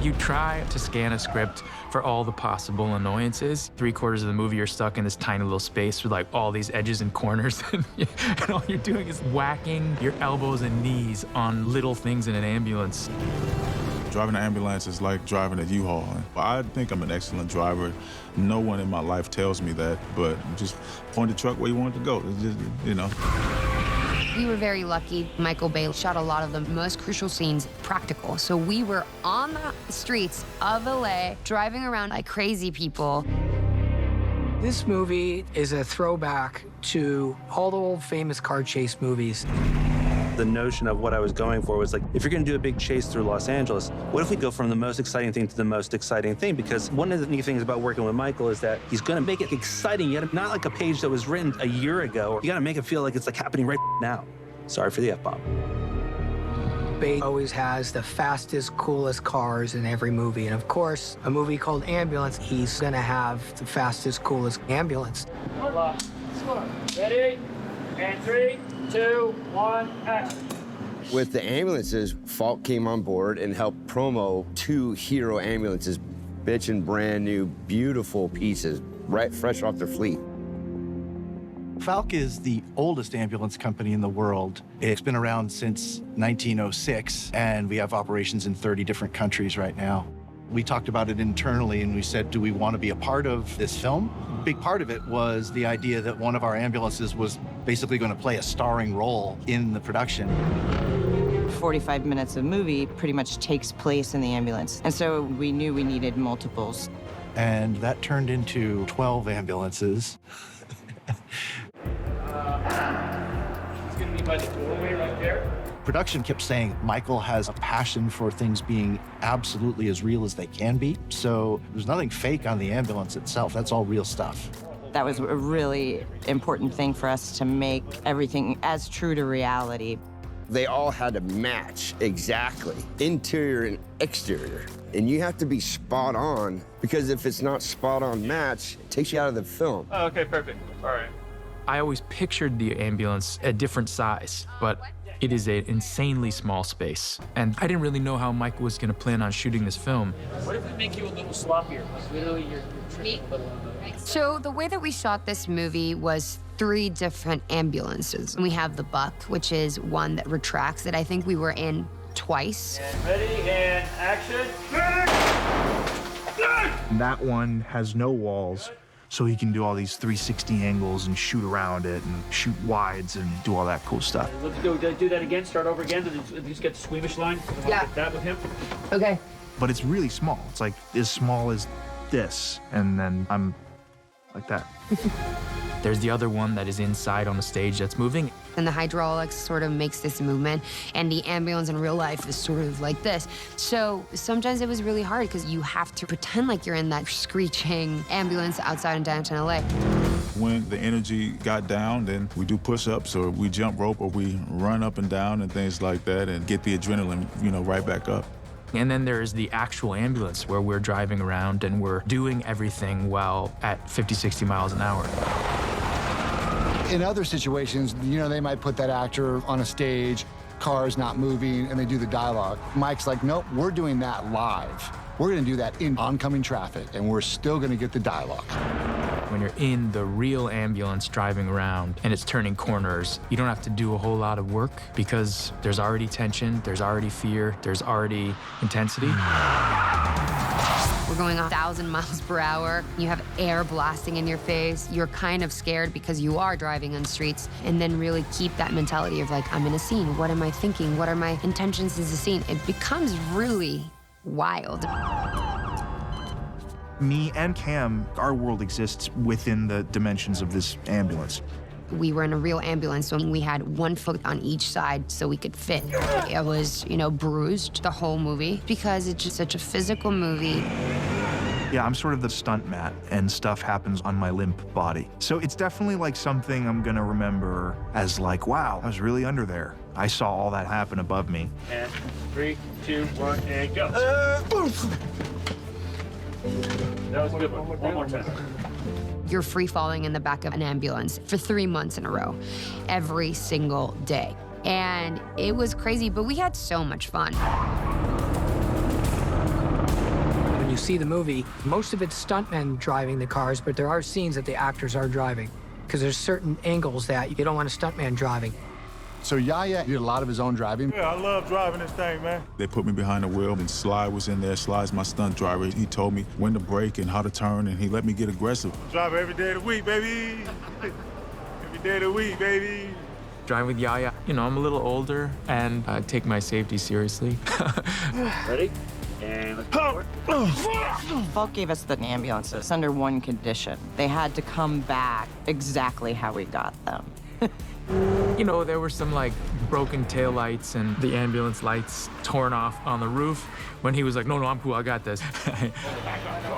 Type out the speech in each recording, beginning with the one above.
You try to scan a script for all the possible annoyances. 3/4 of the movie, you're stuck in this tiny little space with like all these edges and corners, and all you're doing is whacking your elbows and knees on little things in an ambulance. Driving an ambulance is like driving a U-Haul. I think I'm an excellent driver. No one in my life tells me that, but just point the truck where you want it to go. It's just, you know. We were very lucky. Michael Bay shot a lot of the most crucial scenes practical. So we were on the streets of LA, driving around like crazy people. This movie is a throwback to all the old famous car chase movies. The notion of what I was going for was like, if you're gonna do a big chase through Los Angeles, what if we go from the most exciting thing to the most exciting thing? Because one of the neat things about working with Michael is that he's gonna make it exciting, yet not like a page that was written a year ago. You gotta make it feel like it's like happening right now. Sorry for the F-bomb. Bay always has the fastest, coolest cars in every movie. And of course, a movie called Ambulance, he's gonna have the fastest, coolest ambulance. Ready? And 3, 2, 1, action. With the ambulances, Falk came on board and helped promo 2 hero ambulances, bitchin' brand new, beautiful pieces, right fresh off their fleet. Falk is the oldest ambulance company in the world. It's been around since 1906, and we have operations in 30 different countries right now. We talked about it internally, and we said, do we want to be a part of this film? A big part of it was the idea that one of our ambulances was basically going to play a starring role in the production. 45 minutes of movie pretty much takes place in the ambulance, and so we knew we needed multiples. And that turned into 12 ambulances. It's gonna be by the doorway right there. Production kept saying Michael has a passion for things being absolutely as real as they can be. So there's nothing fake on the ambulance itself. That's all real stuff. That was a really important thing for us to make everything as true to reality. They all had to match exactly, interior and exterior. And you have to be spot on, because if it's not spot on match, it takes you out of the film. Oh, okay, perfect. All right. I always pictured the ambulance a different size, but it is an insanely small space. And I didn't really know how Michael was gonna plan on shooting this film. What if we make you a little sloppier? Like literally you're tripping a little bit. So the way that we shot this movie was 3 different ambulances. We have the Buck, which is one that retracts that I think we were in twice. And ready, and action. That one has no walls, so he can do all these 360 angles and shoot around it and shoot wides and do all that cool stuff. Let's do that again, start over again, and just get the squeamish line. Yeah. Get that with him. Okay. But it's really small. It's like as small as this, and then I'm like that. There's the other one that is inside on the stage that's moving. And the hydraulics sort of makes this movement, and the ambulance in real life is sort of like this. So sometimes it was really hard because you have to pretend like you're in that screeching ambulance outside in downtown LA. When the energy got down, then we do push-ups or we jump rope or we run up and down and things like that and get the adrenaline, right back up. And then there's the actual ambulance where we're driving around and we're doing everything while at 50, 60 miles an hour. In other situations, they might put that actor on a stage, cars not moving, and they do the dialogue. Mike's like, nope, we're doing that live. We're gonna do that in oncoming traffic, and we're still gonna get the dialogue. When you're in the real ambulance driving around and it's turning corners, you don't have to do a whole lot of work because there's already tension, there's already fear, there's already intensity. We're going 1,000 miles per hour. You have air blasting in your face. You're kind of scared because you are driving on streets. And then really keep that mentality of like, I'm in a scene. What am I thinking? What are my intentions in the scene? It becomes really wild. Me and Cam, our world exists within the dimensions of this ambulance. We were in a real ambulance, so we had 1 foot on each side so we could fit. It was, bruised the whole movie because it's just such a physical movie. Yeah, I'm sort of the stunt mat, and stuff happens on my limp body. So it's definitely like something I'm gonna remember as like, wow, I was really under there. I saw all that happen above me. And 3, 2, 1, and go. That was a good one. One more time. You're free falling in the back of an ambulance for 3 months in a row, every single day. And it was crazy, but we had so much fun. you see the movie, most of it's stuntmen driving the cars, but there are scenes that the actors are driving because there's certain angles that you don't want a stuntman driving. So Yahya did a lot of his own driving. Yeah, I love driving this thing, man. They put me behind the wheel, and Sly was in there. Sly's my stunt driver. He told me when to brake and how to turn, and he let me get aggressive. Drive every day of the week, baby. Every day of the week, baby. Driving with Yahya, you know, I'm a little older, and I take my safety seriously. Ready? And let's go. Falk gave us the ambulances under one condition. They had to come back exactly how we got them. You know, there were some like broken taillights and the ambulance lights torn off on the roof when he was like, no, I'm cool, I got this.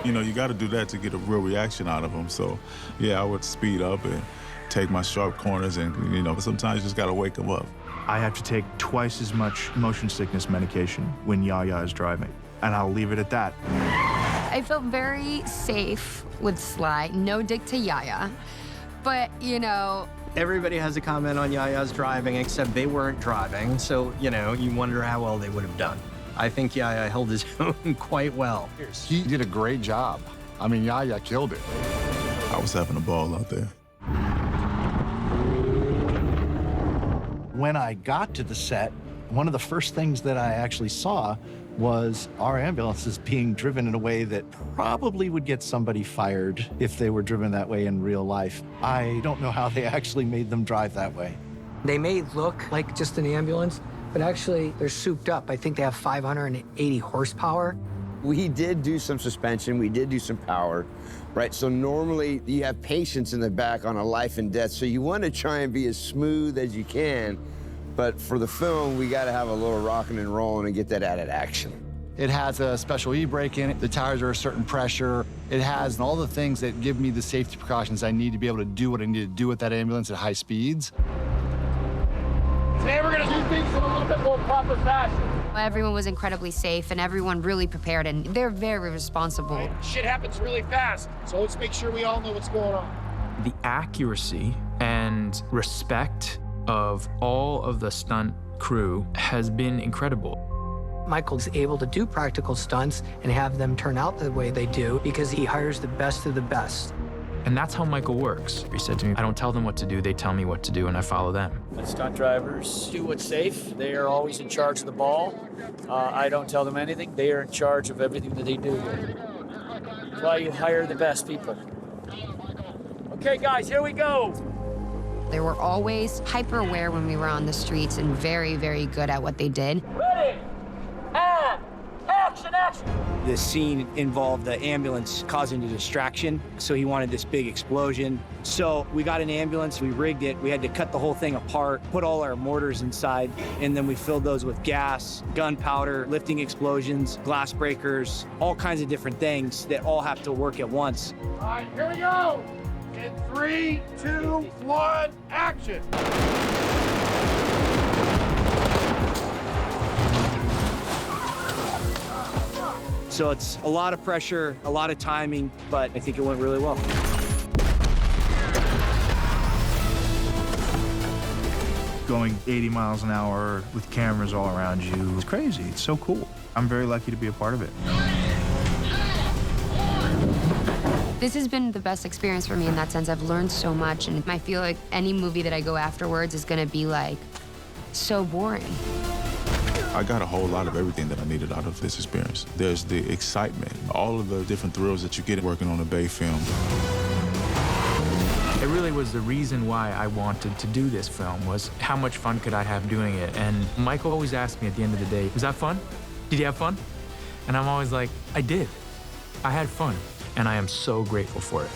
You know, you got to do that to get a real reaction out of them. So, yeah, I would speed up and take my sharp corners, and, you know, sometimes you just got to wake them up. I have to take twice as much motion sickness medication when Yahya is driving, and I'll leave it at that. I felt very safe with Sly. No dig to Yahya. But, you know, everybody has a comment on Yahya's driving, except they weren't driving. So, you know, you wonder how well they would have done. I think Yahya held his own quite well. He did a great job. I mean, Yahya killed it. I was having a ball out there. When I got to the set, one of the first things that I actually saw was our ambulances being driven in a way that probably would get somebody fired if they were driven that way in real life. I don't know how they actually made them drive that way. They may look like just an ambulance, but actually they're souped up. I think they have 580 horsepower. We did do some suspension, we did do some power, right? So normally you have patients in the back on a life and death, so you want to try and be as smooth as you can. But for the film, we got to have a little rocking and rolling and get that added action. It has a special e-brake in it. The tires are a certain pressure. It has all the things that give me the safety precautions I need to be able to do what I need to do with that ambulance at high speeds. Today we're gonna do things in a little bit more proper fashion. everyone was incredibly safe and everyone really prepared, and they're very responsible. Shit happens really fast, so let's make sure we all know what's going on. The accuracy and respect of all of the stunt crew has been incredible. Michael's able to do practical stunts and have them turn out the way they do because he hires the best of the best. And that's how Michael works. He said to me, I don't tell them what to do, they tell me what to do, and I follow them. When stunt drivers do what's safe, they are always in charge of the ball. I don't tell them anything. They are in charge of everything that they do. That's why you hire the best people. Okay, guys, here we go. They were always hyper aware when we were on the streets and very, very good at what they did. Ready? And action, action! This scene involved the ambulance causing a distraction, so he wanted this big explosion. So we got an ambulance, we rigged it, we had to cut the whole thing apart, put all our mortars inside, and then we filled those with gas, gunpowder, lifting explosions, glass breakers, all kinds of different things that all have to work at once. All right, here we go. In 3, 2, 1, action! So it's a lot of pressure, a lot of timing, but I think it went really well. Going 80 miles an hour with cameras all around you is crazy. It's so cool. I'm very lucky to be a part of it. This has been the best experience for me in that sense. I've learned so much, and I feel like any movie that I go afterwards is gonna be like so boring. I got a whole lot of everything that I needed out of this experience. There's the excitement, all of the different thrills that you get working on a Bay film. It really was the reason why I wanted to do this film, was how much fun could I have doing it? And Michael always asked me at the end of the day, was that fun? Did you have fun? And I'm always like, I did. I had fun, and I am so grateful for it.